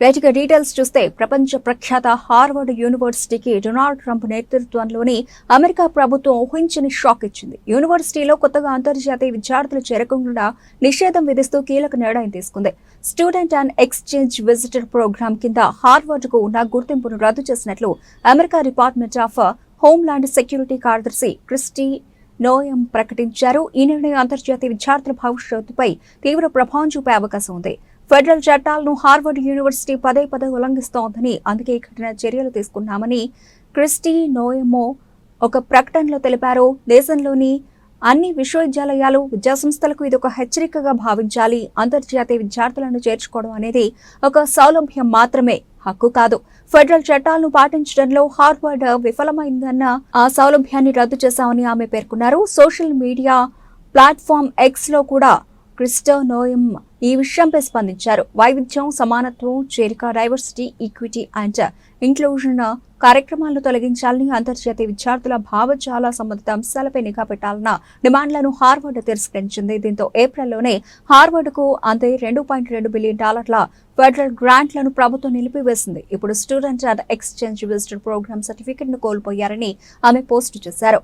రైట్గా details చూస్తే ప్రపంచ ప్రఖ్యాత హార్వర్డ్ యూనివర్సిటీకి డొనాల్డ్ ట్రంప్ నేతృత్వంలోని అమెరికా ప్రభుత్వం ఊహించని షాక్ ఇచ్చింది. యూనివర్సిటీలో కొత్తగా అంతర్జాతీయ విద్యార్థులు చేరకుండా నిషేధం విధిస్తూ కీలక నిర్ణయం తీసుకుంది. Student and exchange visitor program కింద హార్వర్డ్ కు ఉన్న గుర్తింపును రద్దు చేసినట్లు America department of homeland security కార్యదర్శి క్రిస్టీ నోయం ప్రకటించారు. ఈ నిర్ణయం అంతర్జాతీయ విద్యార్థుల భవిష్యత్తుపై తీవ్ర ప్రభావం చూపే అవకాశం ఉంది. ఫెడరల్ చట్టాలను హార్వర్డ్ యూనివర్సిటీ పదే ఉల్లంఘిస్తోందని, అందుకే కఠిన చర్యలు తీసుకున్నామని క్రిస్టీ నోయమో ఒక ప్రకటనలో తెలిపారు. దేశంలోని అన్ని విశ్వవిద్యాలయాలు, విద్యాసంస్థలకు ఇది ఒక హెచ్చరికగా భావించాలి. అంతర్జాతీయ విద్యార్థులను చేర్చుకోవడం అనేది ఒక సౌలభ్యం మాత్రమే, హక్కు కాదు. ఫెడరల్ చట్టాలను పాటించడంలో హార్వర్డ్ విఫలమైందన్న ఆ సౌలభ్యాన్ని రద్దు చేశామని ఆమె పేర్కొన్నారు. సోషల్ మీడియా ప్లాట్ఫామ్ ఎక్స్ లో కూడా క్రిస్టో నోయం ఈ విషయంపై స్పందించారు. వైవిధ్యం, సమానత్వం, చేరిక, డైవర్సిటీ, ఈక్విటీ అండ్ ఇంక్లూజన్ కార్యక్రమాలను తొలగించాలని, అంతర్జాతీయ విద్యార్థుల భావజాల సంబంధిత అంశాలపై నిఘా పెట్టాలన్న డిమాండ్లను హార్వర్డ్ తిరస్కరించింది. దీంతో ఏప్రిల్లోనే హార్వర్డ్ కు అంతే $2.2 బిలియన్ ఫెడరల్ గ్రాంట్లను ప్రభుత్వం నిలిపివేసింది. ఇప్పుడు student and exchange visitor program certificate ను కోల్పోయారని ఆమె పోస్టు చేశారు.